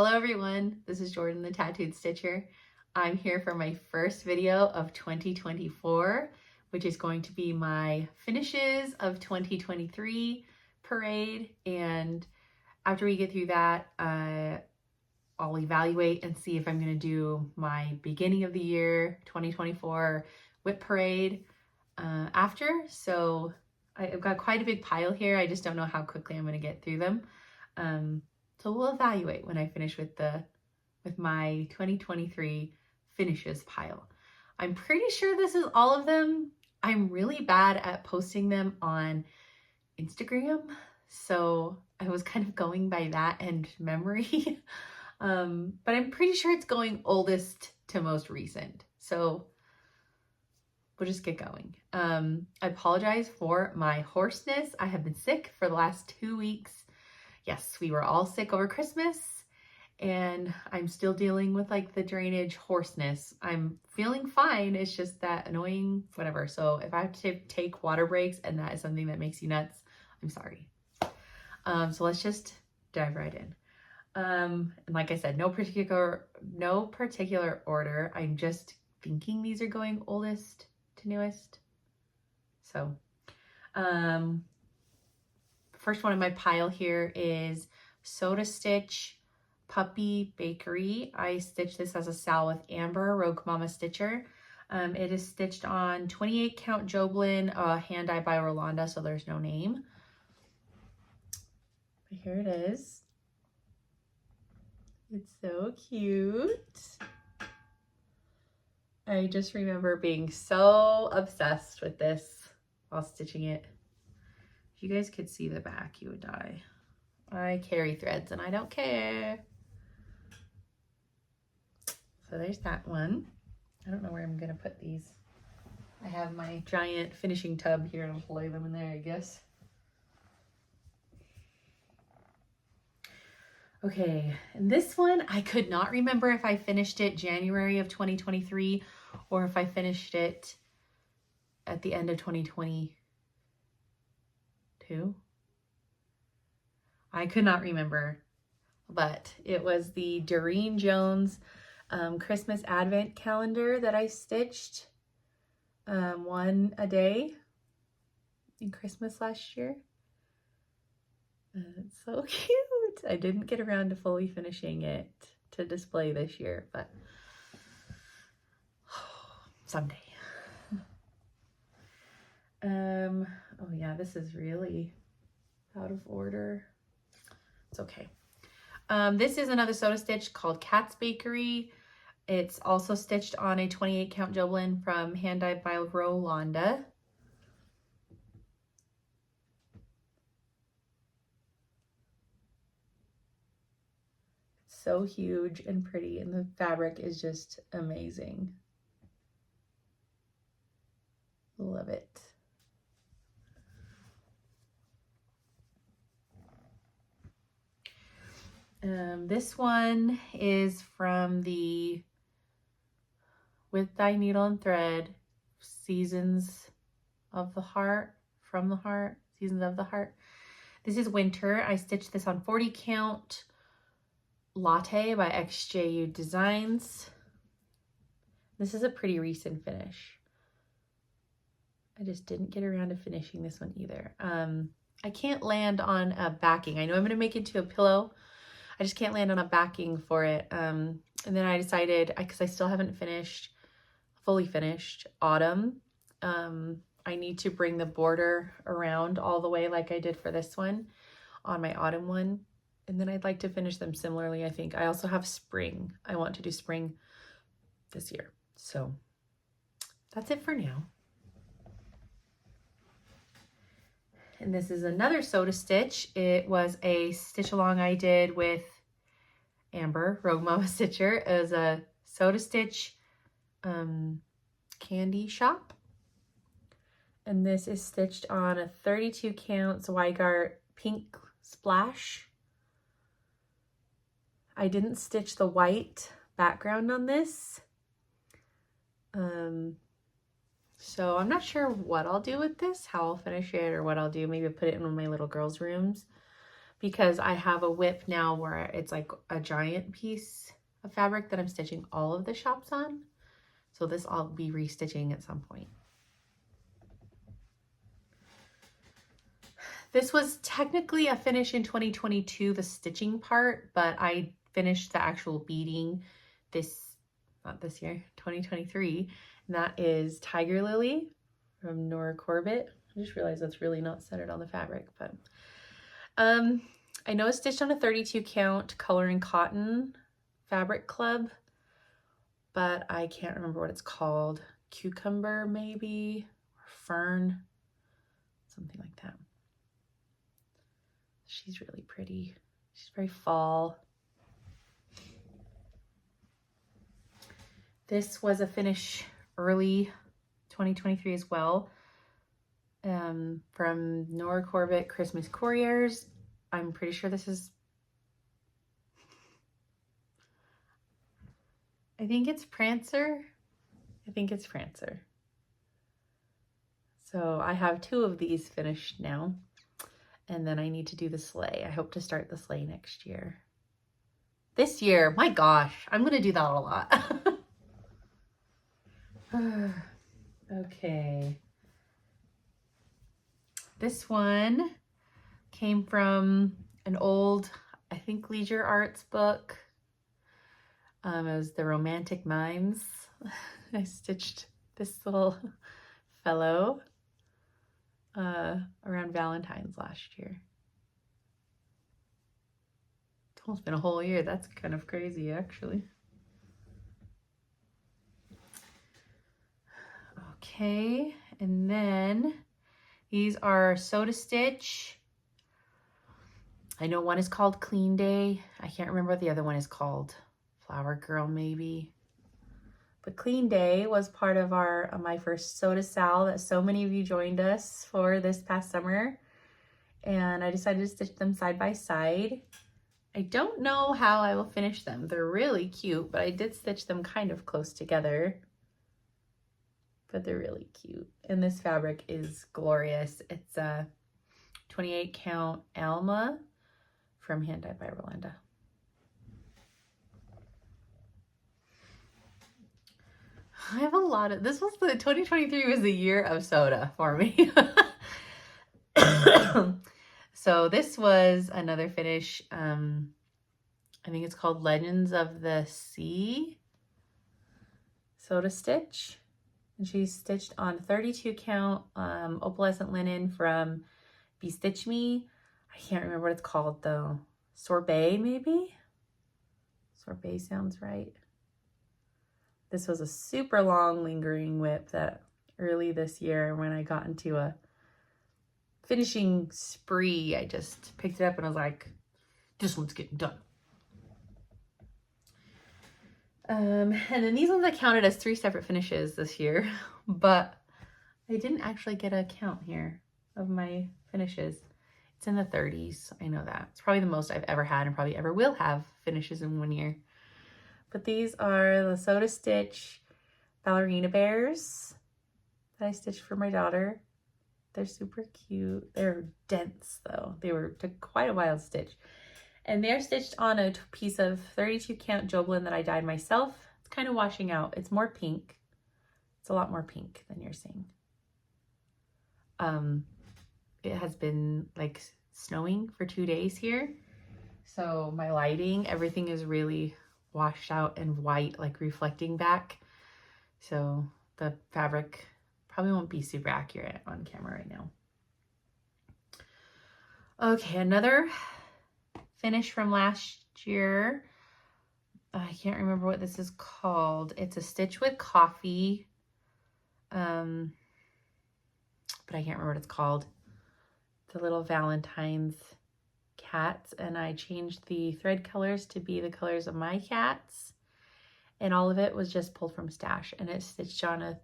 Hello everyone, this is Jordan the Tattooed Stitcher. I'm here for my first video of 2024, which is going to be my finishes of 2023 parade. And after we get through that, I'll evaluate and see if I'm going to do my beginning of the year 2024 WIP parade after. So I've got quite a big pile here. I just don't know how quickly I'm going to get through them. So we'll evaluate when I finish with my 2023 finishes pile. I'm pretty sure this is all of them. I'm really bad at posting them on Instagram, so I was kind of going by that and memory. But I'm pretty sure it's going oldest to most recent. So we'll just get going. I apologize for my hoarseness. I have been sick for the last 2 weeks. Yes, we were all sick over Christmas, and I'm still dealing with like the drainage hoarseness. I'm feeling fine. It's just that annoying, whatever. So if I have to take water breaks and that is something that makes you nuts, I'm sorry. So let's just dive right in. And like I said, no particular order. I'm just thinking these are going oldest to newest. So, first one in my pile here is Soda Stitch Puppy Bakery. I stitched this as a sal with Amber, Rogue Mama Stitcher. It is stitched on 28 count Joblin, hand-dyed by Rolanda, so there's no name. But here it is. It's so cute. I just remember being so obsessed with this while stitching it. If you guys could see the back, you would die. I carry threads and I don't care. So there's that one. I don't know where I'm gonna put these. I have my giant finishing tub here and I'll lay them in there, I guess. Okay, and this one, I could not remember if I finished it January of 2023 or if I finished it at the end of 2022. I could not remember, but it was the Doreen Jones Christmas Advent calendar that I stitched one a day in Christmas last year. It's so cute. I didn't get around to fully finishing it to display this year, but someday. Oh yeah, this is really out of order. It's okay. This is another Soda Stitch called Cat's Bakery. It's also stitched on a 28 count Joblin from Hand Dyed by Rolanda. It's so huge and pretty, and the fabric is just amazing. Love it. This one is from the With Thy Needle and Thread Seasons of the Heart, from the Heart, Seasons of the Heart. This is winter. I stitched this on 40 count Latte by XJU Designs. This is a pretty recent finish. I just didn't get around to finishing this one either. I can't land on a backing. I know I'm going to make it into a pillow. I just can't land on a backing for it. And then I decided, because I still haven't fully finished Autumn, I need to bring the border around all the way like I did for this one on my Autumn one. And then I'd like to finish them similarly, I think. I also have Spring. I want to do Spring this year. So that's it for now. And this is another Soda Stitch. It was a stitch along I did with Amber, Rogue Mama Stitcher. It was a Soda Stitch candy shop. And this is stitched on a 32 count Zweigart Pink Splash. I didn't stitch the white background on this. So I'm not sure what I'll do with this, how I'll finish it, or what I'll do. Maybe put it in one of my little girls' rooms. because I have a WIP now where it's like a giant piece of fabric that I'm stitching all of the shops on. So this I'll be restitching at some point. This was technically a finish in 2022, the stitching part, but I finished the actual beading not this year, 2023. And that is Tiger Lily from Nora Corbett. I just realized that's really not centered on the fabric, but I know it's stitched on a 32 count Coloring Cotton Fabric Club, but I can't remember what it's called. Cucumber maybe, or Fern, something like that. She's really pretty. She's very fall. This was a finish early 2023 as well. From Nora Corbett Christmas Couriers. I'm pretty sure this is, I think it's Prancer. I think it's Prancer. So I have 2 of these finished now. And then I need to do the sleigh. I hope to start the sleigh next year. This year, my gosh, I'm gonna do that a lot. Okay. This one came from an old, I think, Leisure Arts book. It was the Romantic Mimes. I stitched this little fellow around Valentine's last year. It's almost been a whole year. That's kind of crazy, actually. Okay, and then these are Soda Stitch. I know one is called Clean Day. I can't remember what the other one is called. Flower Girl, maybe. But Clean Day was part of my first Soda Sal that so many of you joined us for this past summer. And I decided to stitch them side by side. I don't know how I will finish them. They're really cute, but I did stitch them kind of close together. But they're really cute. And this fabric is glorious. It's a 28 count Alma from Hand Dyed by Rolanda. I have a lot of, 2023 was the year of soda for me. So this was another finish. I think it's called Legends of the Sea Soda Stitch. And she's stitched on 32 count opalescent linen from Be Stitch Me. I can't remember what it's called though. Sorbet maybe? Sorbet sounds right. This was a super long lingering WIP that early this year when I got into a finishing spree, I just picked it up and I was like, this one's getting done. And then these ones I counted as 3 separate finishes this year, but I didn't actually get a count here of my finishes. It's in the 30s, I know that. It's probably the most I've ever had and probably ever will have finishes in one year. But these are the Soda Stitch Ballerina Bears that I stitched for my daughter. They're super cute. They're dense though. Took quite a while to stitch. And they're stitched on a piece of 32 count Joblin that I dyed myself. It's kind of washing out. It's more pink. It's a lot more pink than you're seeing. It has been like snowing for 2 days here. So my lighting, everything is really washed out and white, like reflecting back. So the fabric probably won't be super accurate on camera right now. Okay, another finish from last year. I can't remember what this is called. It's a Stitch with Coffee. But I can't remember what it's called. The little Valentine's cats, and I changed the thread colors to be the colors of my cats, and all of it was just pulled from stash, and it's stitched on a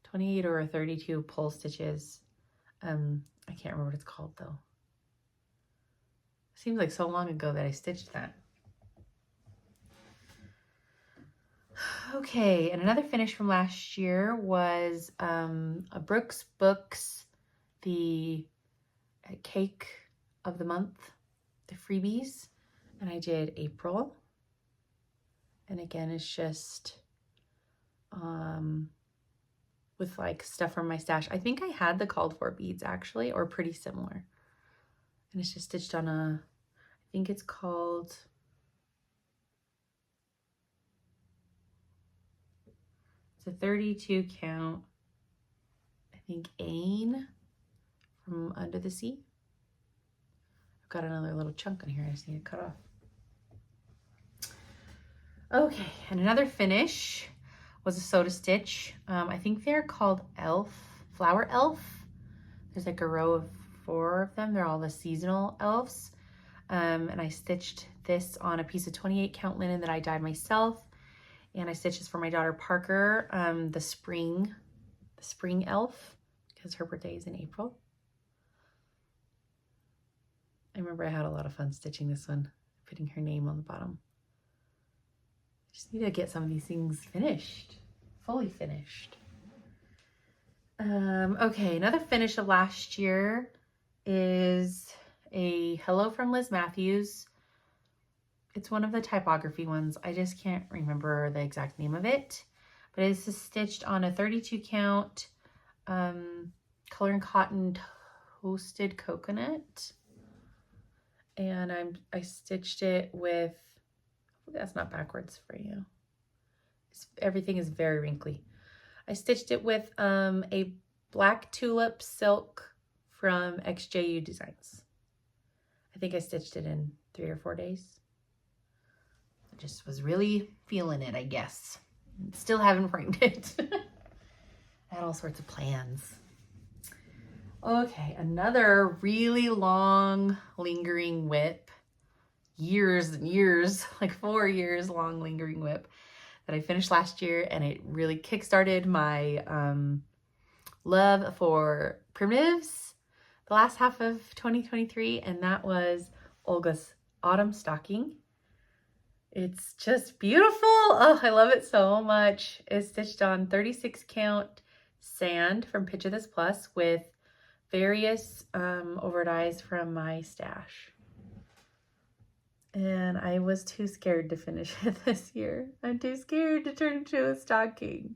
28 or a 32 pull stitches. I can't remember what it's called though. Seems like so long ago that I stitched that. Okay, and another finish from last year was a Brooks Books, the cake of the month, the freebies, and I did April. And again, it's just with like stuff from my stash. I think I had the called for beads actually, or pretty similar. And it's just stitched on a, I think it's called, it's a 32 count, I think Ain from Under the Sea. I've got another little chunk in here I just need to cut off. Okay, and another finish was a soda stitch. I think they're called Flower Elf. There's like a row of 4 of them. They're all the seasonal elves. And I stitched this on a piece of 28 count linen that I dyed myself. And I stitched this for my daughter Parker, the spring elf, because her birthday is in April. I remember I had a lot of fun stitching this one, putting her name on the bottom. I just need to get some of these things finished, fully finished. Okay, another finish of last year is a Hello from Liz Matthews. It's one of the typography ones. I just can't remember the exact name of it, but it's stitched on a 32 count color and cotton toasted coconut. And I stitched it with, that's not backwards for you. Everything is very wrinkly. I stitched it with a black tulip silk from XJU Designs. I think I stitched it in 3 or 4 days. I just was really feeling it, I guess. Still haven't framed it. I had all sorts of plans. Okay, another really long lingering WIP. Years and years, like 4 years long lingering WIP that I finished last year, and it really kickstarted my love for primitives the last half of 2023, and that was Olga's Autumn Stocking. It's just beautiful. Oh, I love it so much. It's stitched on 36 count sand from Picture This Plus with various overdyes from my stash. And I was too scared to finish it this year. I'm too scared to turn into a stocking.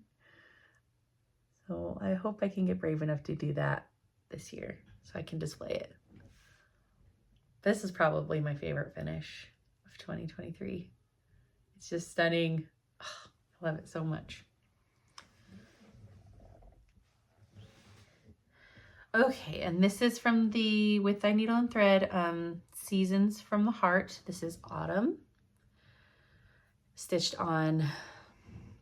So I hope I can get brave enough to do that this year so I can display it. This is probably my favorite finish of 2023. It's just stunning. Oh, I love it so much. Okay, and this is from the With Thy Needle and Thread Seasons from the Heart. This is Autumn. Stitched on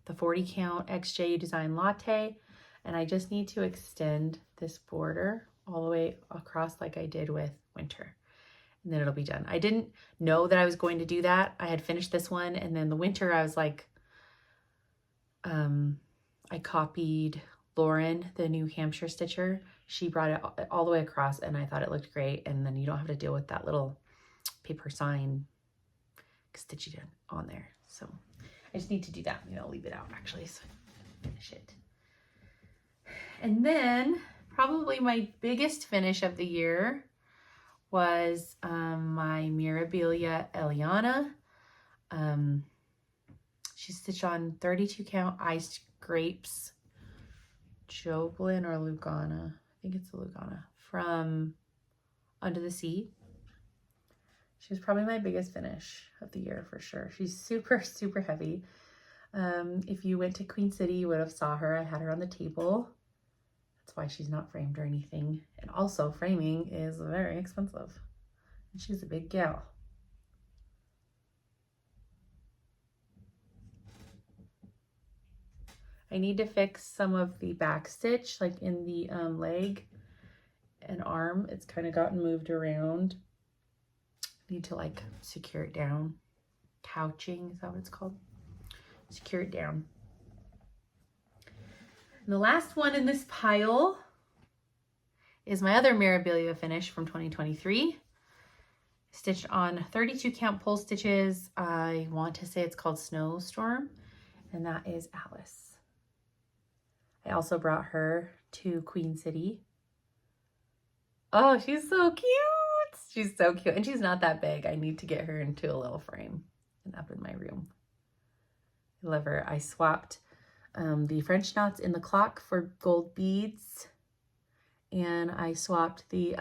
the 40 count XJU Design Latte. And I just need to extend this border all the way across like I did with Winter. And then it'll be done. I didn't know that I was going to do that. I had finished this one, and then the Winter I was like, I copied Lauren, the New Hampshire stitcher. She brought it all the way across, and I thought it looked great. And then you don't have to deal with that little paper sign stitching on there. So I just need to do that. I'll leave it out actually, so finish it. And then probably my biggest finish of the year was my Mirabilia Eliana. She's stitched on 32 count Iced Grapes, Joplin or Lugana. I think it's the Lugana from Under the Sea. She was probably my biggest finish of the year for sure. She's super, super heavy. If you went to Queen City, you would have saw her. I had her on the table. That's why she's not framed or anything. And also framing is very expensive. And she's a big gal. I need to fix some of the back stitch, like in the leg and arm. It's kind of gotten moved around. I need to like secure it down. Couching, is that what it's called? Secure it down. And the last one in this pile is my other Mirabilia finish from 2023. Stitched on 32 count pull stitches. I want to say it's called Snowstorm. and that is Alice. I also brought her to Queen City. Oh, she's so cute. She's so cute, and she's not that big. I need to get her into a little frame and up in my room. I love her. I swapped the French knots in the clock for gold beads, and I swapped the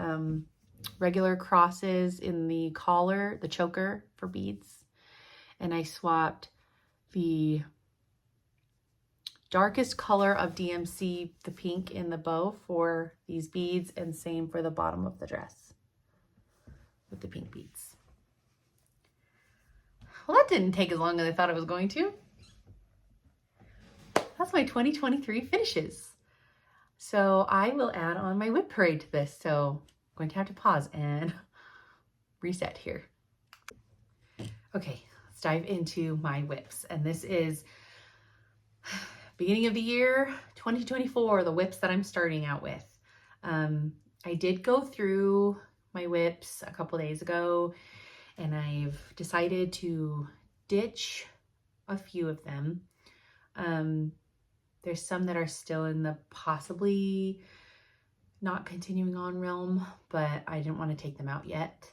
regular crosses in the collar, the choker, for beads, and I swapped the darkest color of DMC, the pink in the bow, for these beads, and same for the bottom of the dress with the pink beads. Well, that didn't take as long as I thought it was going to. That's my 2023 finishes. So I will add on my WIP parade to this. So I'm going to have to pause and reset here. Okay, let's dive into my WIPs. And this is beginning of the year 2024, the WIPs that I'm starting out with. I did go through my WIPs a couple days ago, and I've decided to ditch a few of them. There's some that are still in the possibly not continuing on realm, but I didn't want to take them out yet.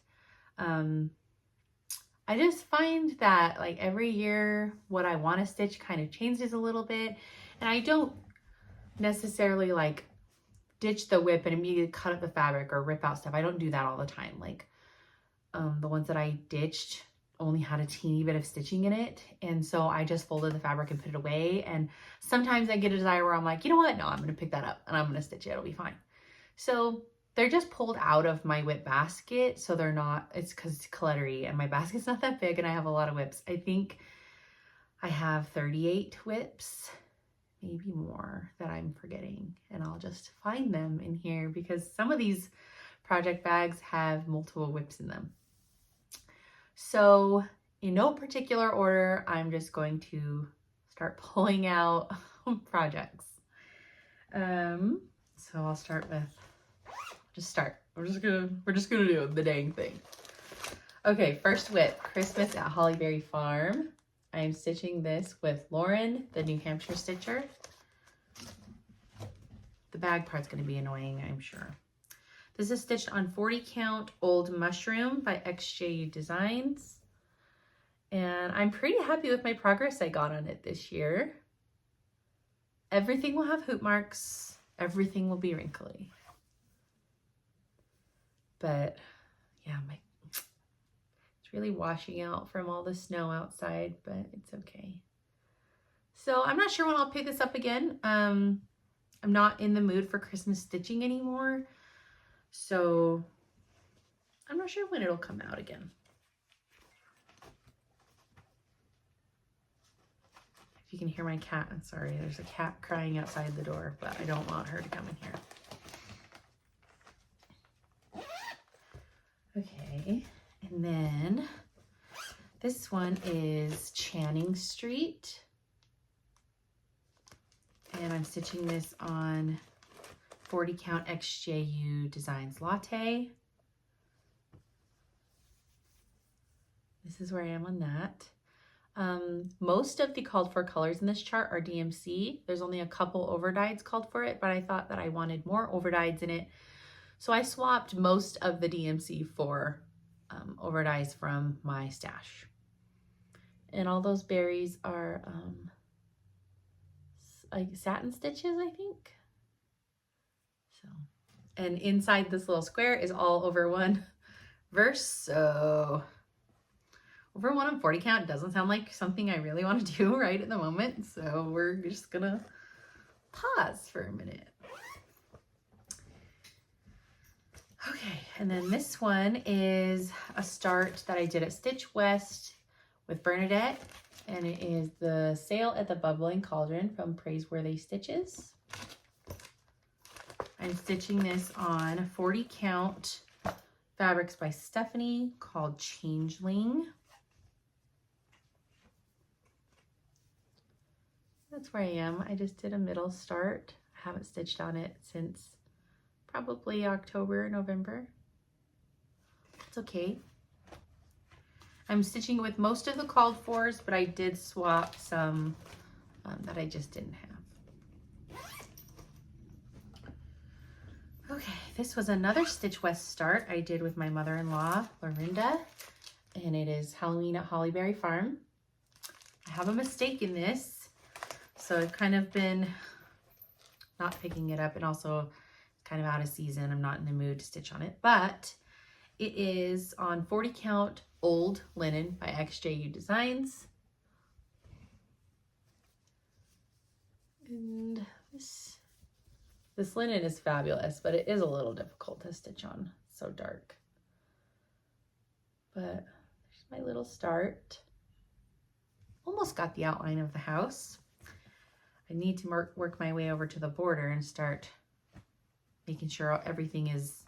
I just find that like every year what I want to stitch kind of changes a little bit, and I don't necessarily like ditch the WIP and immediately cut up the fabric or rip out stuff. I don't do that all the time. Like the ones that I ditched only had a teeny bit of stitching in it, and so I just folded the fabric and put it away. And sometimes I get a desire where I'm like, you know what, no, I'm going to pick that up and I'm going to stitch it, it'll be fine. So they're just pulled out of my WIP basket, so they're not, it's because it's cluttery and my basket's not that big and I have a lot of WIPs. I think I have 38 WIPs, maybe more, that I'm forgetting, and I'll just find them in here because some of these project bags have multiple WIPs in them. So in no particular order, I'm just going to start pulling out projects. So I'll start with, we're just gonna do the dang thing. Okay, first WIP, Christmas at Hollyberry Farm. I'm stitching this with Lauren, the New Hampshire stitcher. The bag part's gonna be annoying, I'm sure. This is stitched on 40 count Old Mushroom by XJU Designs. And I'm pretty happy with my progress I got on it this year. Everything will have hoop marks. Everything will be wrinkly. But yeah, it's really washing out from all the snow outside, but it's okay. So I'm not sure when I'll pick this up again. I'm not in the mood for Christmas stitching anymore. So I'm not sure when it'll come out again. If you can hear my cat, I'm sorry. There's a cat crying outside the door, but I don't want her to come in here. Okay, and then this one is Channing Street. And I'm stitching this on 40 count XJU Designs Latte. This is where I am on that. Most of the called for colors in this chart are DMC. There's only a couple overdyes called for it, but I thought that I wanted more overdyes in it. So I swapped most of the DMC for overdyes from my stash. And all those berries are like satin stitches, I think. So, and inside this little square is all over one verse. So over one on 40 count doesn't sound like something I really want to do right at the moment. So we're just gonna pause for a minute. Okay, and then this one is a start that I did at Stitch West with Bernadette, and it is the Sail at the Bubbling Cauldron from Praiseworthy Stitches. I'm stitching this on 40 count fabrics by Stephanie called Changeling. That's where I am. I just did a middle start. I haven't stitched on it since probably October, November. It's okay. I'm stitching with most of the called fors, but I did swap some that I just didn't have. Okay, this was another Stitch West start I did with my mother-in-law, Lorinda, and it is Halloween at Hollyberry Farm. I have a mistake in this, so I've kind of been not picking it up, and also kind of out of season. I'm not in the mood to stitch on it, but it is on 40 count old linen by XJU Designs. And this linen is fabulous, but it is a little difficult to stitch on. It's so dark. But there's my little start. Almost got the outline of the house. I need to work my way over to the border and start making sure everything is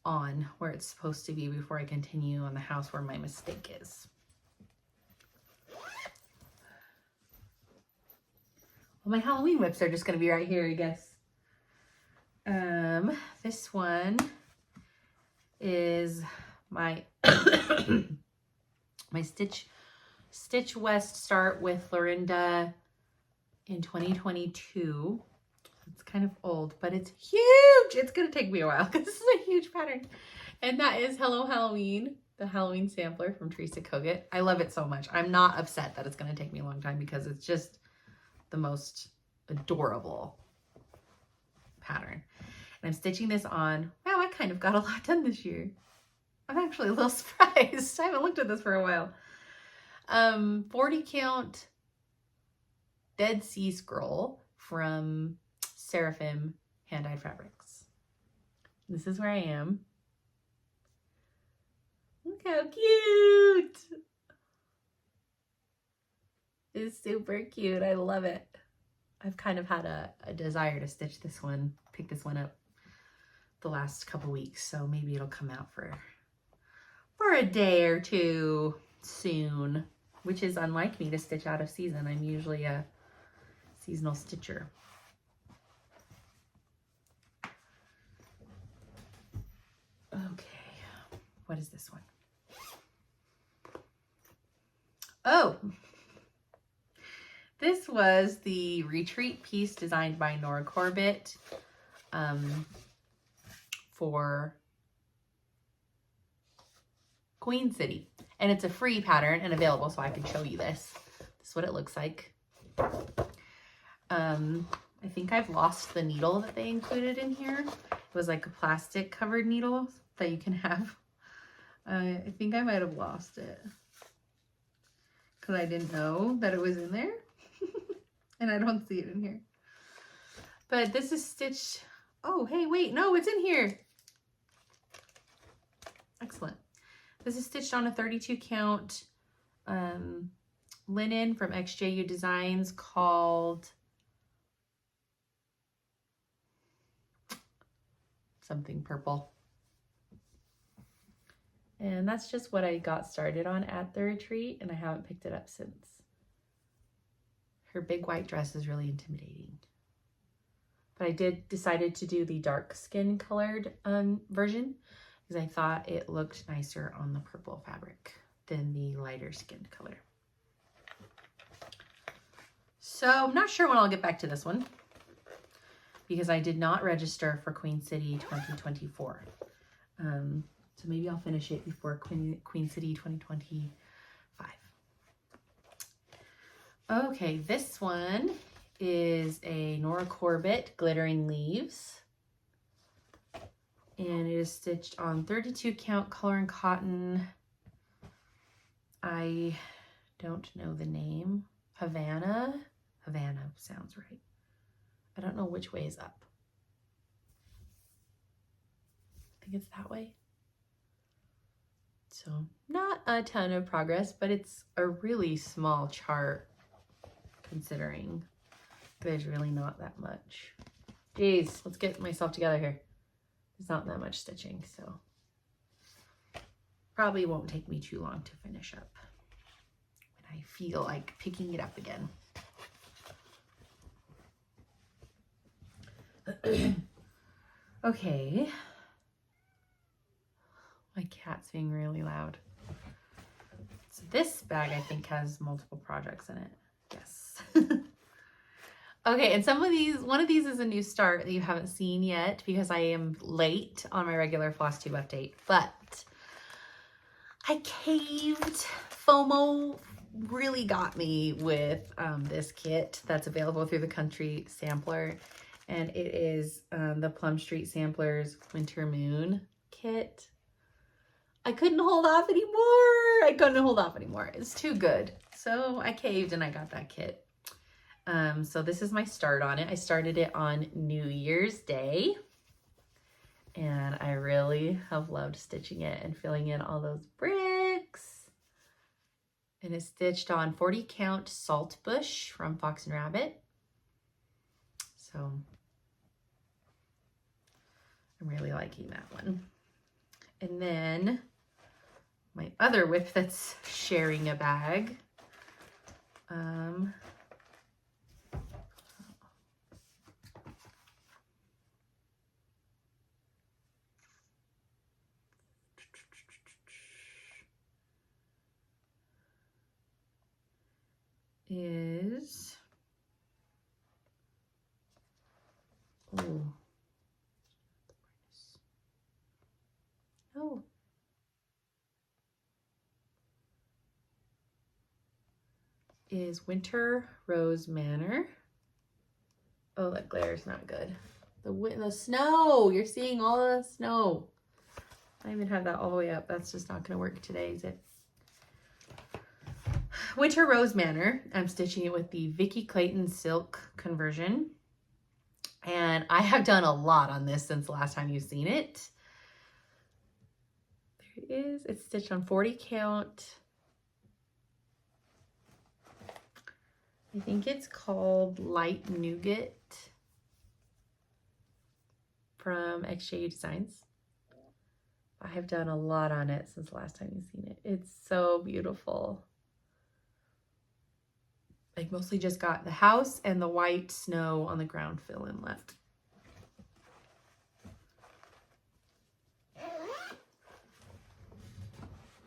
on where it's supposed to be before I continue on the house where my mistake is. Well, my Halloween whips are just going to be right here, I guess. This one is my my Stitch West start with Lorinda in 2022. It's kind of old, but it's huge. It's gonna take me a while because this is a huge pattern. And that is Hello Halloween, the Halloween sampler from Teresa Kogut. I love it so much. I'm not upset that it's gonna take me a long time because it's just the most adorable pattern. And I'm stitching this on, wow, I kind of got a lot done this year. I'm actually a little surprised. I haven't looked at this for a while. 40 count Dead Sea Scroll from Seraphim Hand-Dyed Fabrics. This is where I am. Look how cute! It's super cute. I love it. I've kind of had a desire to stitch this one, pick this one up the last couple weeks, so maybe it'll come out for a day or two soon, which is unlike me to stitch out of season. I'm usually a seasonal stitcher. Okay, what is this one? Oh, this was the retreat piece designed by Nora Corbett for Queen City. And it's a free pattern and available, so I can show you this. This is what it looks like. I think I've lost the needle that they included in here. It was like a plastic covered needle that you can have. I think I might have lost it because I didn't know that it was in there. And I don't see it in here. But this is stitched. Oh, hey, wait, no, it's in here. Excellent. This is stitched on a 32 count linen from XJU Designs called something purple. And that's just what I got started on at the retreat, and I haven't picked it up since. Her big white dress is really intimidating. But I decided to do the dark skin colored version because I thought it looked nicer on the purple fabric than the lighter skinned color. So I'm not sure when I'll get back to this one because I did not register for Queen City 2024. So maybe I'll finish it before Queen City 2025. Okay, this one is a Nora Corbett Glittering Leaves. And it is stitched on 32 count color and cotton. I don't know the name. Havana? Havana sounds right. I don't know which way is up. I think it's that way. So not a ton of progress, but it's a really small chart considering there's really not that much. Jeez, let's get myself together here. There's not that much stitching, so probably won't take me too long to finish up when I feel like picking it up again. Okay. My cat's being really loud. So this bag, I think, has multiple projects in it. Yes. Okay, and one of these is a new start that you haven't seen yet because I am late on my regular Flosstube update, but I caved. FOMO really got me with this kit that's available through the Country Sampler, and it is the Plum Street Samplers Winter Moon kit. I couldn't hold off anymore. It's too good. So I caved and I got that kit. So this is my start on it. I started it on New Year's Day, and I really have loved stitching it and filling in all those bricks. And it's stitched on 40 count Salt Bush from Fox and Rabbit. So I'm really liking that one. And then my other WIP that's sharing a bag. Is is Winter Rose Manor. Oh, that glare is not good. The snow, you're seeing all the snow. I even have that all the way up. That's just not gonna work today, is it? Winter Rose Manor. I'm stitching it with the Vicky Clayton silk conversion. And I have done a lot on this since the last time you've seen it. There it is. It's stitched on 40 count. I think it's called Light Nougat from XJU Designs. I have done a lot on it since the last time you've seen it. It's so beautiful. I mostly just got the house and the white snow on the ground fill-in left.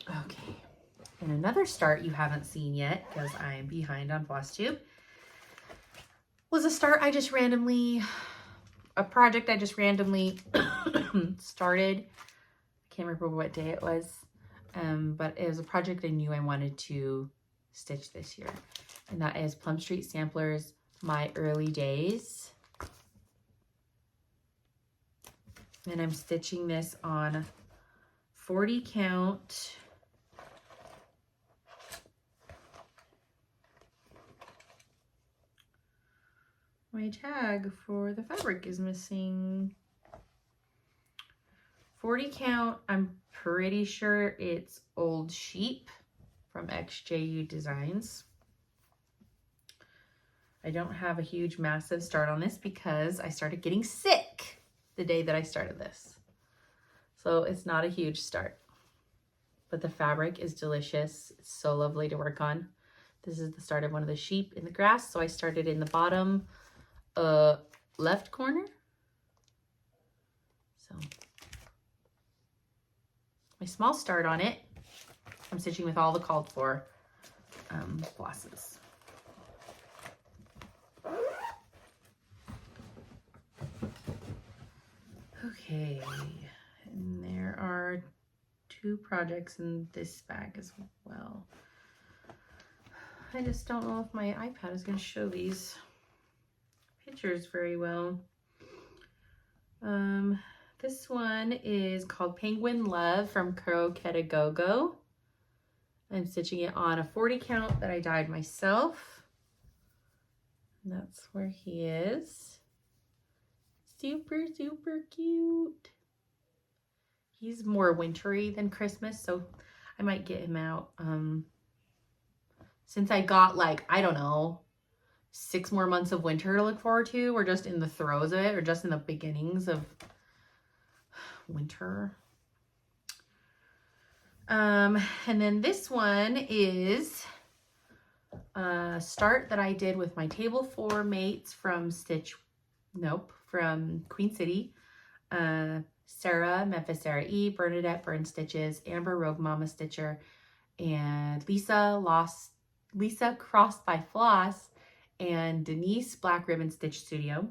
Okay, and another start you haven't seen yet, because I'm behind on Flosstube, was a project I just randomly started. I can't remember what day it was, but it was a project I knew I wanted to stitch this year. And that is Plum Street Samplers, My Early Days. And I'm stitching this on 40 count. My tag for the fabric is missing. 40 count, I'm pretty sure it's Old Sheep from XJU Designs. I don't have a huge, massive start on this because I started getting sick the day that I started this. So it's not a huge start, but the fabric is delicious. It's so lovely to work on. This is the start of one of the sheep in the grass. So I started in the bottom left corner. So my small start on it, I'm stitching with all the called for flosses. Okay, and there are 2 projects in this bag as well. I just don't know if my iPad is going to show these pictures very well. This one is called Penguin Love from Croqueta Go-Go. I'm stitching it on a 40 count that I dyed myself. And that's where he is. Super, super cute. He's more wintry than Christmas, so I might get him out. Since I got, like, I don't know, 6 more months of winter to look forward to. We're just in the throes of it, or just in the beginnings of winter. And then this one is a start that I did with my Table 4 mates from from Queen City. Sarah, Memphis Sarah E, Bernadette Burn Stitches, Amber Rogue Mama Stitcher, and Lisa Crossed by Floss and Denise Black Ribbon Stitch Studio.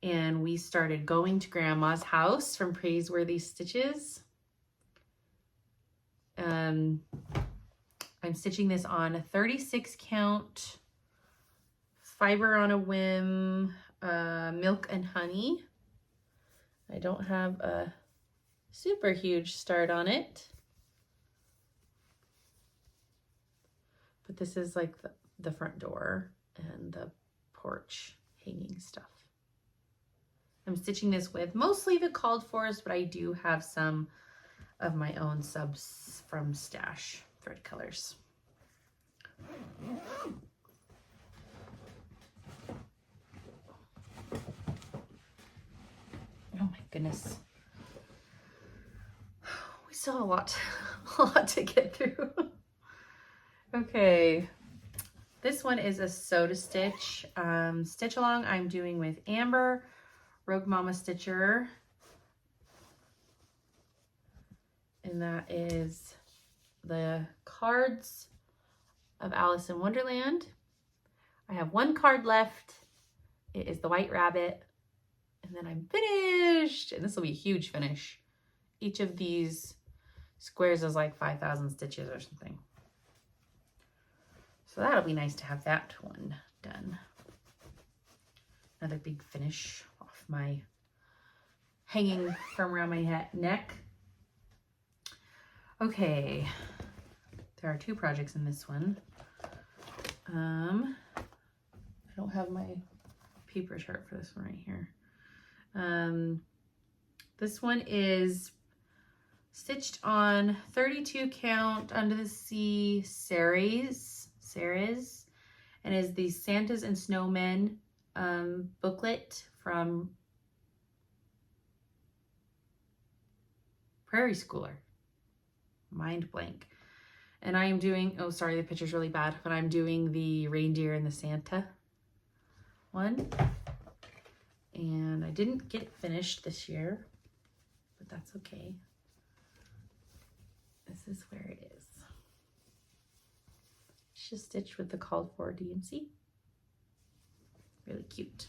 And we started Going to Grandma's House from Praiseworthy Stitches. I'm stitching this on a 36 count Fiber on a Whim Milk and Honey. I don't have a super huge start on it, but this is like the front door and the porch hanging stuff. I'm stitching this with mostly the called fors, but I do have some of my own subs from Stash thread colors. Oh my goodness. We still have a lot to get through. Okay. This one is a sew to stitch. Stitch along I'm doing with Amber, Rogue Mama Stitcher. And that is the cards of Alice in Wonderland. I have one card left. It is the White Rabbit. And then I'm finished. And this will be a huge finish. Each of these squares is like 5,000 stitches or something. So that'll be nice to have that one done. Another big finish off my hanging from around my neck. Okay, there are 2 projects in this one. I don't have my paper chart for this one right here. This one is stitched on 32 count Under the Sea Ceres, and is the Santas and Snowmen booklet from Prairie Schooler. Mind blank. And I am doing, oh sorry, the picture's really bad, but I'm doing the reindeer and the Santa one. And I didn't get it finished this year, but that's okay. This is where it is. It's just stitched with the called for DMC. Really cute.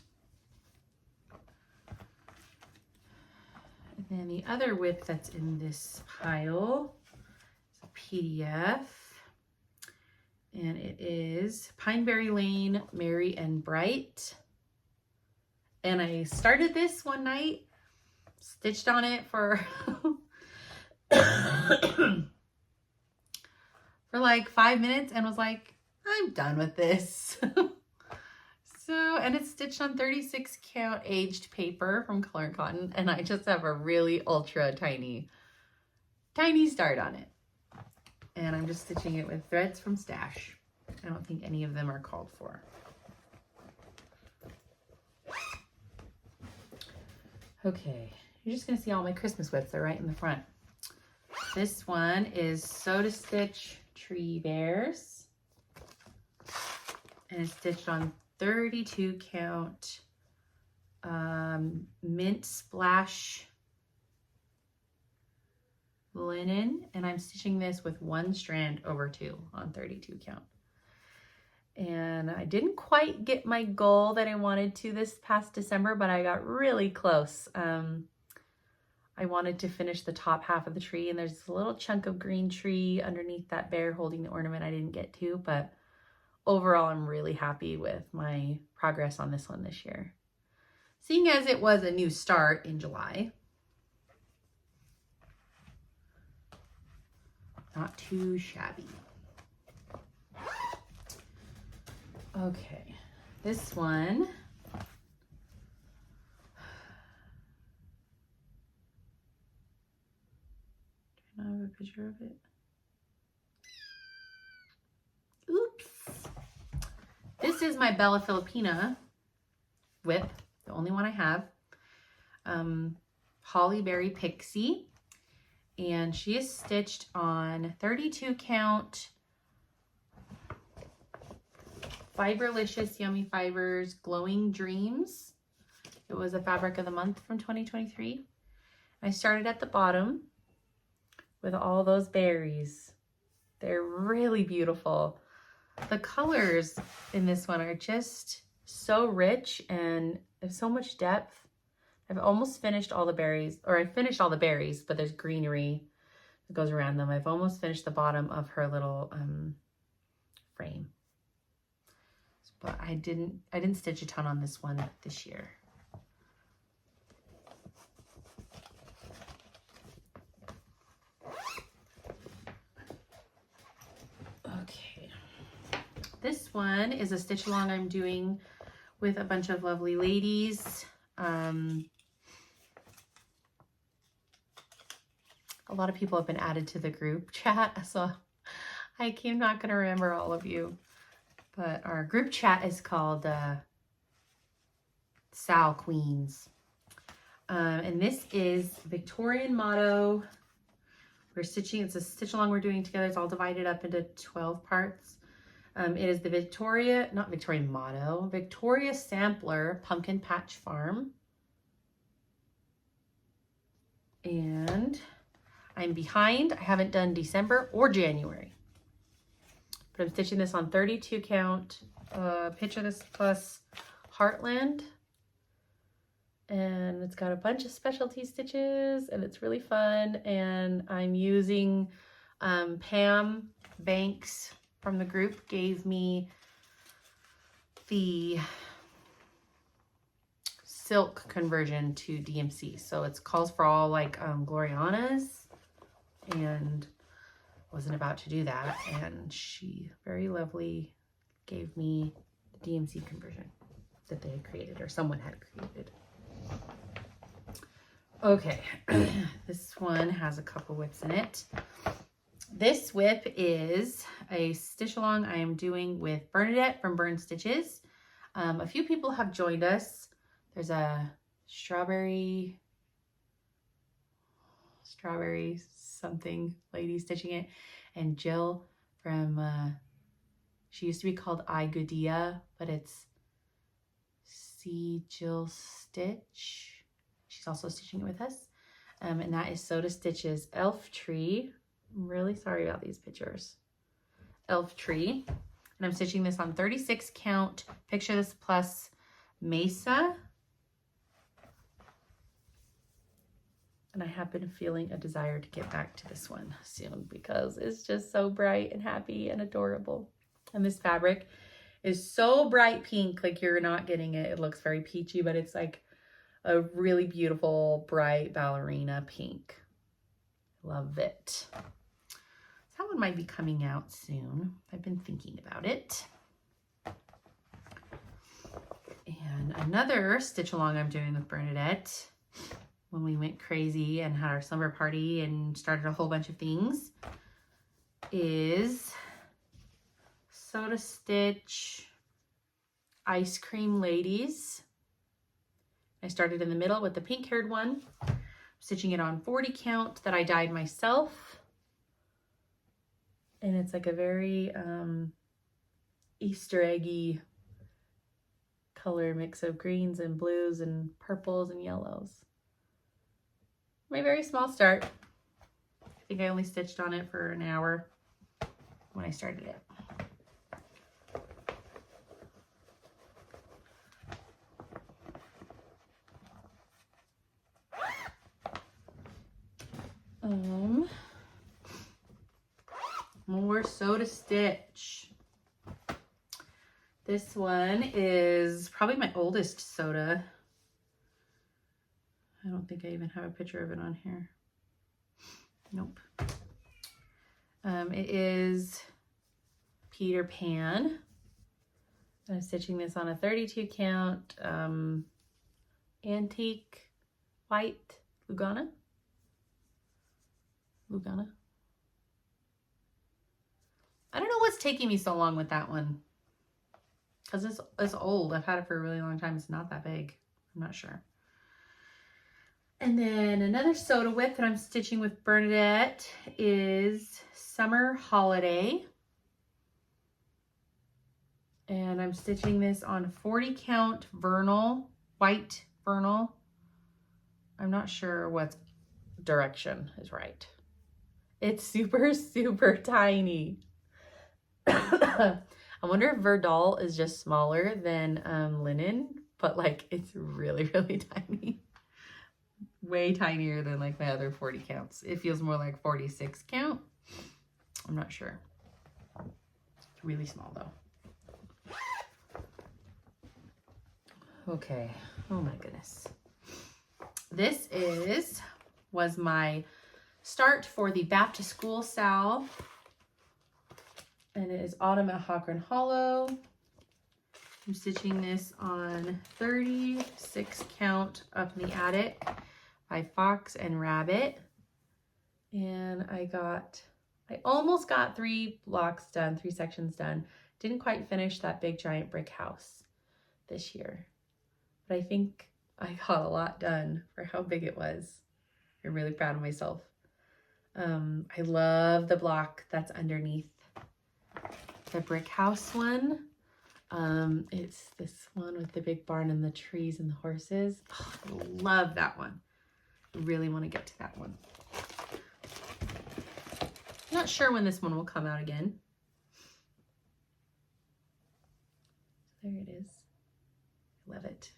And then the other WIP that's in this pile is a PDF. And it is Pineberry Lane, Merry and Bright. And I started this one night, stitched on it for for like 5 minutes and was like, I'm done with this. And it's stitched on 36 count aged paper from Color and Cotton, and I just have a really ultra tiny start on it. And I'm just stitching it with threads from Stash. I don't think any of them are called for. Okay, you're just gonna see all my Christmas WIPs. They're right in the front. This one is Sew to Stitch Tree Bears. And it's stitched on 32 count mint splash linen. And I'm stitching this with 1 strand over 2 on 32 count. And I didn't quite get my goal that I wanted to this past December, but I got really close. I wanted to finish the top half of the tree, and there's a little chunk of green tree underneath that bear holding the ornament I didn't get to, but overall I'm really happy with my progress on this one this year. Seeing as it was a new start in July. Not too shabby. Okay, this one. Do I have a picture of it? Oops. This is my Bella Filipina WIP, the only one I have. Holly Berry Pixie. And she is stitched on 32 count Fiberlicious Yummy Fibers Glowing Dreams. It was a fabric of the month from 2023. I started at the bottom with all those berries. They're really beautiful. The colors in this one are just so rich and there's so much depth. I've almost finished all the berries, or I finished all the berries, but there's greenery that goes around them. I've almost finished the bottom of her little frame. But I didn't stitch a ton on this one this year. Okay. This one is a stitch along I'm doing with a bunch of lovely ladies. A lot of people have been added to the group chat, so I'm not going to remember all of you. But our group chat is called Sal Queens. And this is Victorian motto. We're stitching, it's a stitch along we're doing together. It's all divided up into 12 parts. It is the Victoria Sampler Pumpkin Patch Farm. And I'm behind. I haven't done December or January. But I'm stitching this on 32 count. Picture This Plus Heartland. And it's got a bunch of specialty stitches and it's really fun. And I'm using Pam Banks from the group gave me the silk conversion to DMC. So it calls for all like Gloriana's, and wasn't about to do that. And she very lovely gave me the DMC conversion that they had created, or someone had created. Okay, this one has a couple WIPs in it. This WIP is a stitch along I am doing with Bernadette from Burn Stitches. A few people have joined us. There's a strawberry something lady stitching it, and Jill from she used to be called iGoodia, but it's Jill Stitch. She's also stitching it with us. And that is Soda Stitch's Elf Tree. I'm really sorry about these pictures. Elf Tree. And I'm stitching this on 36 count Picture This Plus Mesa. And I have been feeling a desire to get back to this one soon because it's just so bright and happy and adorable. And this fabric is so bright pink, like you're not getting it. It looks very peachy, but it's like a really beautiful, bright ballerina pink. Love it. That one might be coming out soon. I've been thinking about it. And another stitch along I'm doing with Bernadette when we went crazy and had our summer party and started a whole bunch of things is Soda Stitch Ice Cream Ladies. I started in the middle with the pink haired one, stitching it on 40 count that I dyed myself. And it's like a very Easter eggy color mix of greens and blues and purples and yellows. My very small start. I think I only stitched on it for an hour when I started it. More Soda Stitch. This one is probably my oldest Soda. I don't think I even have a picture of it on here. Nope. It is Peter Pan. I'm stitching this on a 32 count antique white Lugana. I don't know what's taking me so long with that one. Because it's old. I've had it for a really long time. It's not that big. I'm not sure. And then another Soda WIP that I'm stitching with Bernadette is Summer Holiday. And I'm stitching this on 40 count Vernal, white Vernal. I'm not sure what direction is right. It's super, super tiny. I wonder if Verdal is just smaller than linen, but like it's really, really tiny. Way tinier than like my other 40 counts. It feels more like 46 count. I'm not sure. It's really small though. Okay. Oh my goodness. This was my start for the Back to School Sal. And it is Autumn at Hawkern Hollow. I'm stitching this on 36 count Up in the Attic by Fox and Rabbit. And I almost got 3 blocks done, 3 sections done. Didn't quite finish that big giant brick house this year. But I think I got a lot done for how big it was. I'm really proud of myself. I love the block that's underneath the brick house one. It's this one with the big barn and the trees and the horses. Oh, I love that one. I really want to get to that one. Not sure when this one will come out again. There it is. Love it.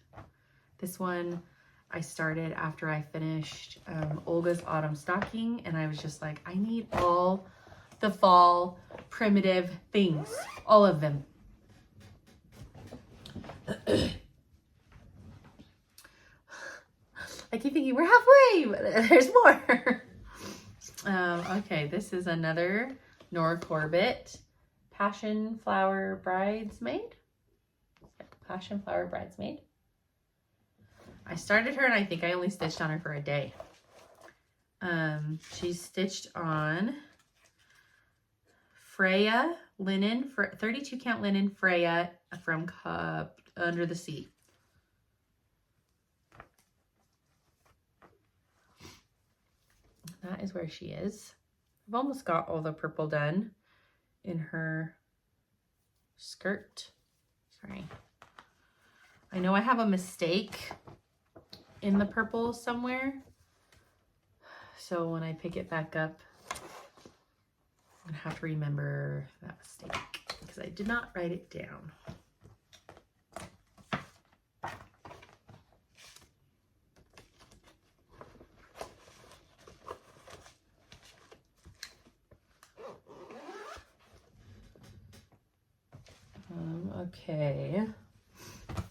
This one I started after I finished Olga's Autumn Stocking, and I was just like, I need all the fall primitive things, all of them. I keep thinking we're halfway, but there's more. Okay, this is another Nora Corbett Passion Flower Bridesmaid. Passion Flower Bridesmaid. I started her and I think I only stitched on her for a day. She's stitched on Freya linen, for 32 count linen Freya from Under the Sea. That is where she is. I've almost got all the purple done in her skirt. Sorry. I know I have a mistake in the purple somewhere. So when I pick it back up, I'm gonna have to remember that mistake because I did not write it down. Okay,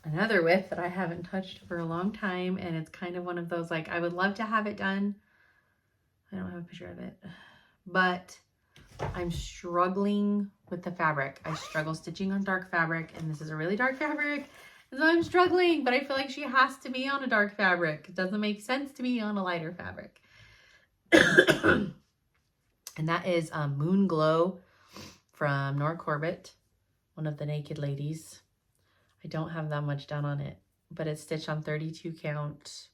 another WIP that I haven't touched for a long time, and it's kind of one of those, like, I would love to have it done. I don't have a picture of it, but I'm struggling with the fabric. I struggle stitching on dark fabric, and this is a really dark fabric, and so I'm struggling, but I feel like she has to be on a dark fabric. It doesn't make sense to be on a lighter fabric. And that is Moon Glow from Nora Corbett, one of the Naked Ladies. I don't have that much done on it, but it's stitched on 32 count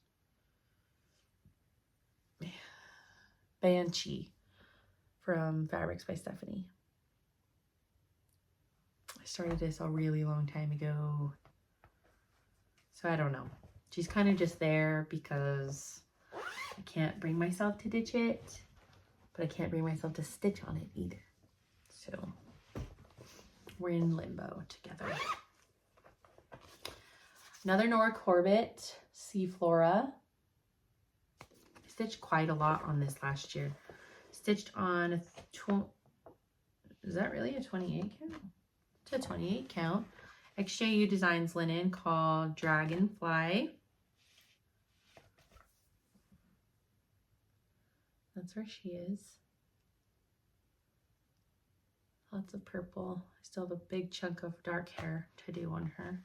Banshee from Fabrics by Stephanie. I started this a really long time ago, so I don't know. She's kind of just there because I can't bring myself to ditch it, but I can't bring myself to stitch on it either. So we're in limbo together. Another Nora Corbett, Sea Flora. I stitched quite a lot on this last year. Stitched on, is that really a 28 count? It's a 28 count. XJU Designs linen called Dragonfly. That's where she is. Lots of purple. I still have a big chunk of dark hair to do on her.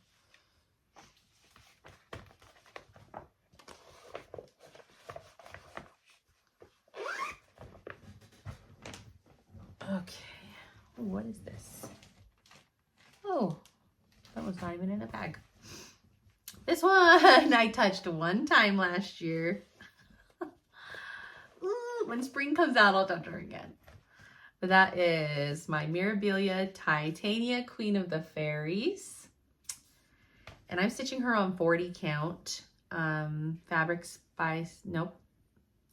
Okay, what is this? Oh, that was not even in a bag. This one I touched one time last year. When spring comes out, I'll touch her again. But that is my Mirabilia Titania Queen of the Fairies. And I'm stitching her on 40 count. Fabrics by,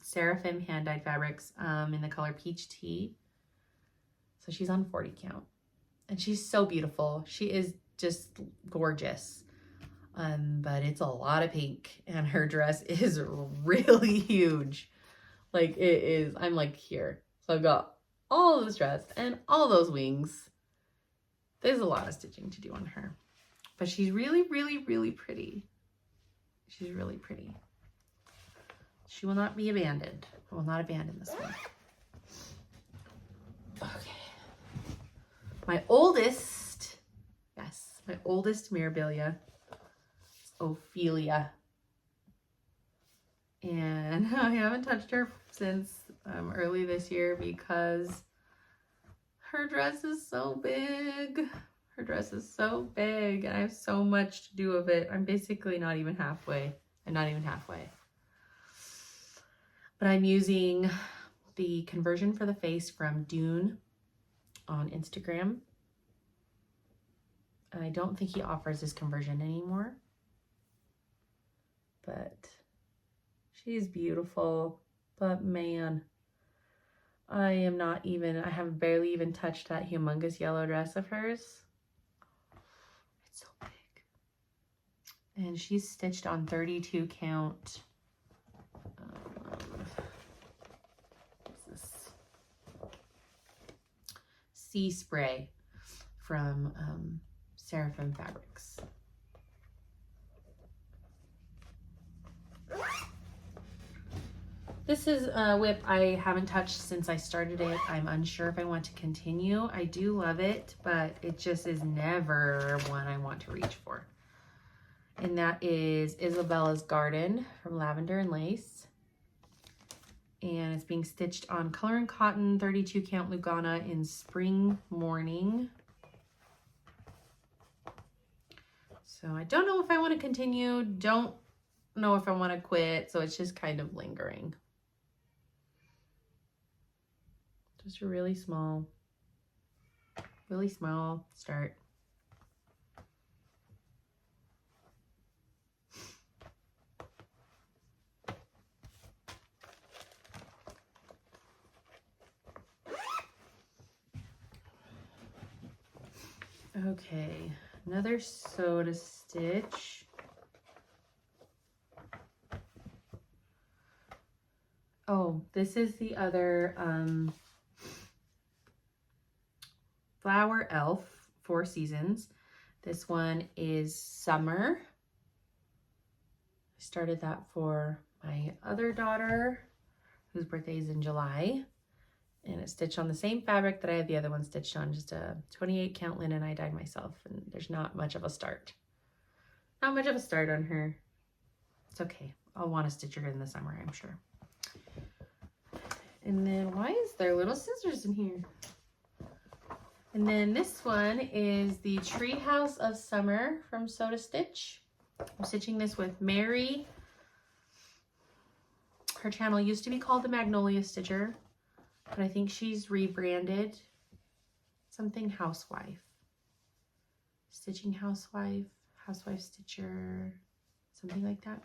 Seraphim hand-dyed fabrics in the color Peach Tea. So she's on 40 count. And she's so beautiful. She is just gorgeous. But it's a lot of pink, and her dress is really huge. Like, it is, I'm like here. So I've got all this dress and all those wings. There's a lot of stitching to do on her. But she's really, really, really pretty. She's really pretty. She will not be abandoned. I will not abandon this one. Okay. My oldest, yes, my oldest Mirabilia is Ophelia. And I haven't touched her since early this year because her dress is so big. Her dress is so big and I have so much to do with it. I'm basically not even halfway. I'm not even halfway. But I'm using the conversion for the face from Dune on Instagram. I don't think he offers this conversion anymore. But she's beautiful. But man, I have barely even touched that humongous yellow dress of hers. It's so big. And she's stitched on 32 count. What's this? Sea Spray from Seraphim Fabrics. This is a WIP I haven't touched since I started it. I'm unsure if I want to continue. I do love it, but it just is never one I want to reach for. And that is Isabella's Garden from Lavender and Lace. And it's being stitched on Color and Cotton 32 count Lugana in Spring Morning. So I don't know if I want to continue. Don't know if I want to quit. So it's just kind of lingering. Just a really small start. Okay, another soda stitch. Oh, this is the other Flower Elf, 4 Seasons. This one is Summer. I started that for my other daughter, whose birthday is in July. And it's stitched on the same fabric that I had the other one stitched on, just a 28 count linen I dyed myself. And there's not much of a start. Not much of a start on her. It's okay. I'll want to stitch her in the summer, I'm sure. And then why is there little scissors in here? And then this one is the Treehouse of Summer from Soda Stitch. I'm stitching this with Mary. Her channel used to be called the Magnolia Stitcher, but I think she's rebranded something Housewife. Stitching Housewife, Housewife Stitcher, something like that.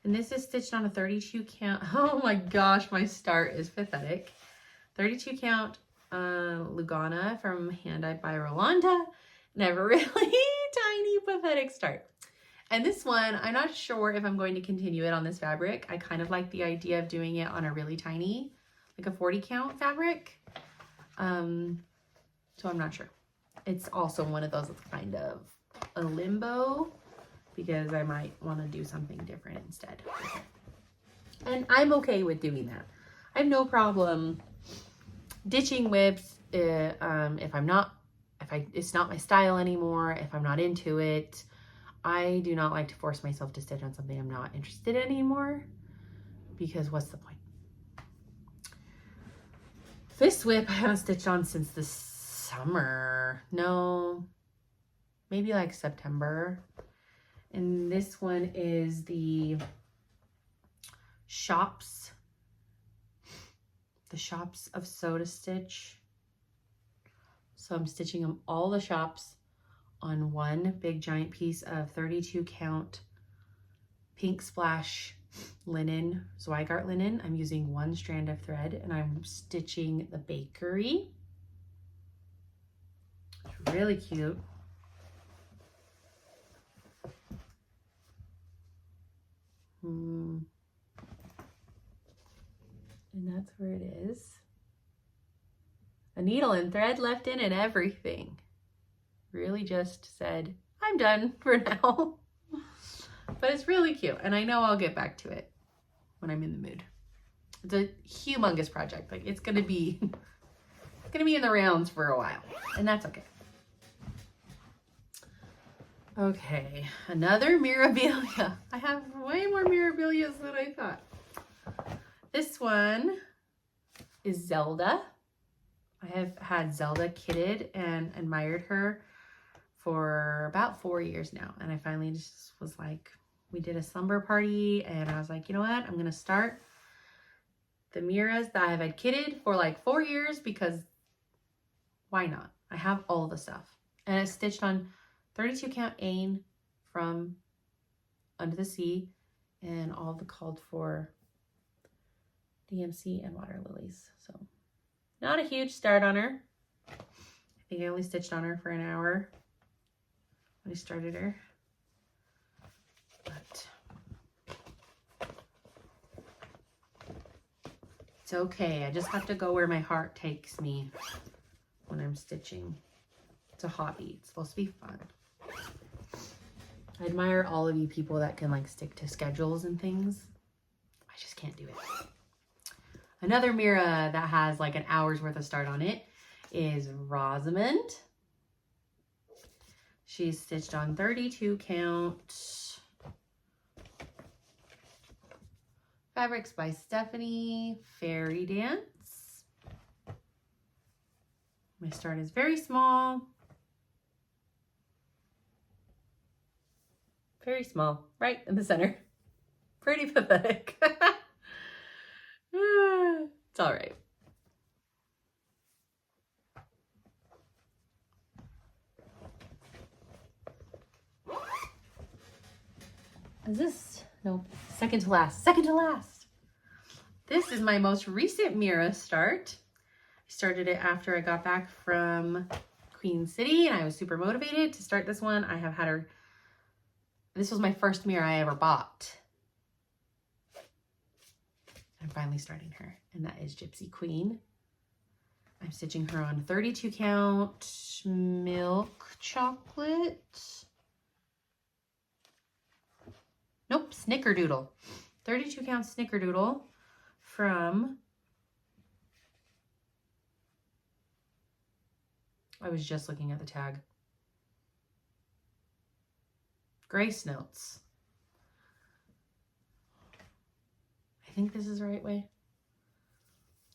And this is stitched on a 32 count. Oh my gosh, my start is pathetic. 32 count Lugana from Hand Dyed by Rolanda. And I have a really tiny pathetic start. And this one, I'm not sure if I'm going to continue it on this fabric. I kind of like the idea of doing it on a really tiny, like a 40 count fabric. So I'm not sure. It's also one of those that's kind of a limbo because I might want to do something different instead. And I'm okay with doing that. I have no problem ditching WIPs if it's not my style anymore, if I'm not into it. I do not like to force myself to stitch on something I'm not interested in anymore, because what's the point? This WIP I haven't stitched on since the summer. No, maybe like September. And this one is the Shops of Soda Stitch. So I'm stitching them all the shops on one big giant piece of 32 count Pink Splash linen, Zweigart linen. I'm using one strand of thread and I'm stitching the bakery. It's really cute. And that's where it is. A needle and thread left in and everything. Really just said, I'm done for now. But it's really cute, and I know I'll get back to it when I'm in the mood. It's a humongous project. Like, it's gonna be in the rounds for a while, and that's okay. Okay, another Mirabilia. I have way more Mirabilias than I thought. This one is Zelda. I have had Zelda kitted and admired her for about 4 years now. And I finally just was like, we did a slumber party and I was like, you know what? I'm going to start the Miras that I have had kitted for like 4 years because why not? I have all the stuff. And it's stitched on 32 count Ain from Under the Sea and all the called for DMC and water lilies. So not a huge start on her. I think I only stitched on her for an hour when I started her. But it's okay. I just have to go where my heart takes me when I'm stitching. It's a hobby. It's supposed to be fun. I admire all of you people that can like stick to schedules and things. I just can't do it. Another Mira that has like an hour's worth of start on it is Rosamond. She's stitched on 32 count. Fabrics by Stephanie, Fairy Dance. My start is very small. Very small, right in the center. Pretty pathetic. It's all right. Is this? No, second to last. Second to last. This is my most recent Mira start. I started it after I got back from Queen City and I was super motivated to start this one. I have had her. This was my first Mira I ever bought. I'm finally starting her, and that is Gypsy Queen. I'm stitching her on 32 count milk chocolate. Nope, Snickerdoodle. 32 count Snickerdoodle from, I was just looking at the tag, Grace Notes. I think this is the right way.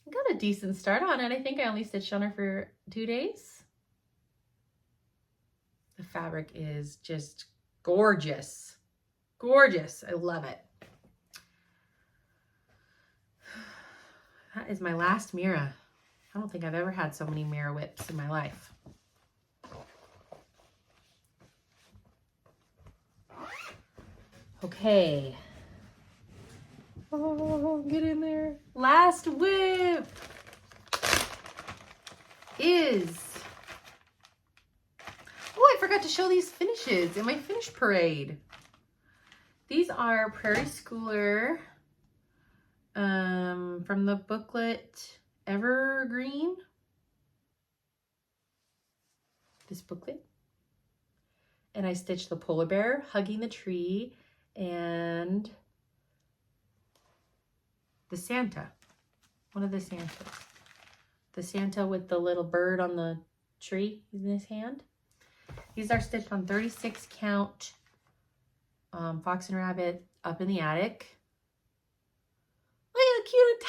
I got a decent start on it. I think I only stitched on her for 2 days. The fabric is just gorgeous. Gorgeous. I love it. That is my last Mira. I don't think I've ever had so many Mira WIPs in my life. Okay. Oh, get in there. Last WIP is, oh, I forgot to show these finishes in my finish parade. These are Prairie Schooler from the booklet Evergreen. This booklet. And I stitched the polar bear hugging the tree and the Santa, one of the Santas. The Santa with the little bird on the tree in his hand. These are stitched on 36 count Fox and Rabbit Up in the Attic. Look how cute and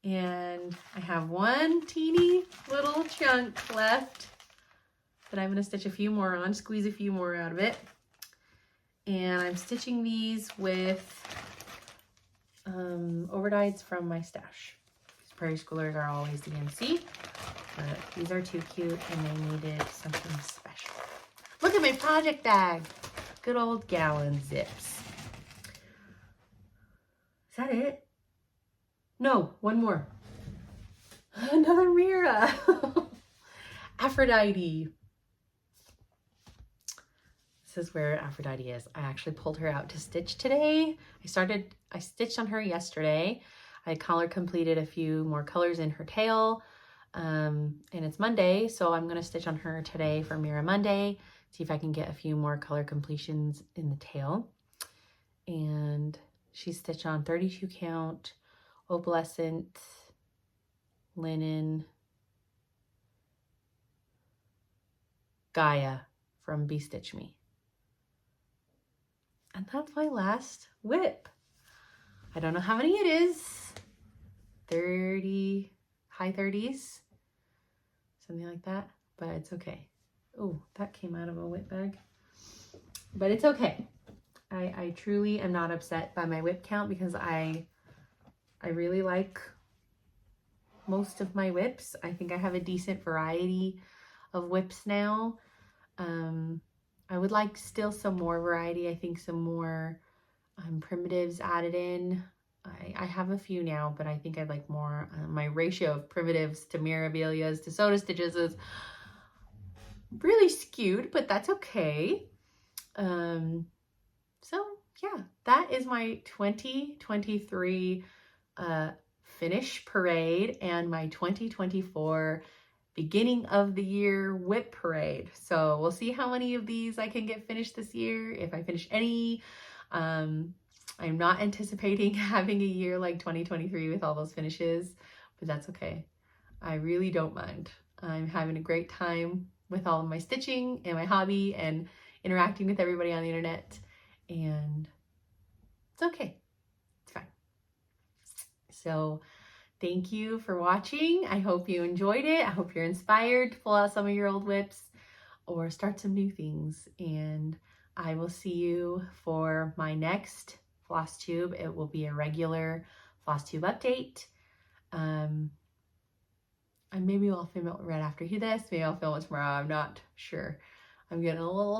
tiny. And I have one teeny little chunk left that I'm going to stitch a few more on, squeeze a few more out of it. And I'm stitching these with overdyes from my stash. These Prairie Schoolers are always DMC, but these are too cute and they needed something special. Look at my project bag. Good old gallon zips. Is that it? No, one more. Another Mira. Aphrodite. This is where Aphrodite is. I actually pulled her out to stitch today. I stitched on her yesterday. I color completed a few more colors in her tail. And it's Monday, so I'm gonna stitch on her today for Mira Monday, see if I can get a few more color completions in the tail. And she's stitched on 32 count, opalescent, linen, Gaia from Be Stitch Me. And that's my last WIP. I don't know how many it is. 30, high 30s, something like that, but it's okay. Oh, that came out of a WIP bag. But it's okay. I truly am not upset by my WIP count because I really like most of my WIPs. I think I have a decent variety of WIPs now. I would like still some more variety. I think some more primitives added in. I have a few now, but I think I'd like more. My ratio of primitives to mirabilias to soda stitches is really skewed, but that's okay. So yeah, that is my 2023 finish parade and my 2024 beginning of the year WIP parade. So we'll see how many of these I can get finished this year, if I finish any. I'm not anticipating having a year like 2023 with all those finishes, but that's okay. I really don't mind. I'm having a great time with all of my stitching and my hobby and interacting with everybody on the internet, and it's okay. It's fine. So thank you for watching. I hope you enjoyed it. I hope you're inspired to pull out some of your old WIPs or start some new things. And I will see you for my next Flosstube. It will be a regular Flosstube update. And maybe I'll film it right after this. Maybe I'll film it tomorrow. I'm not sure. I'm getting a little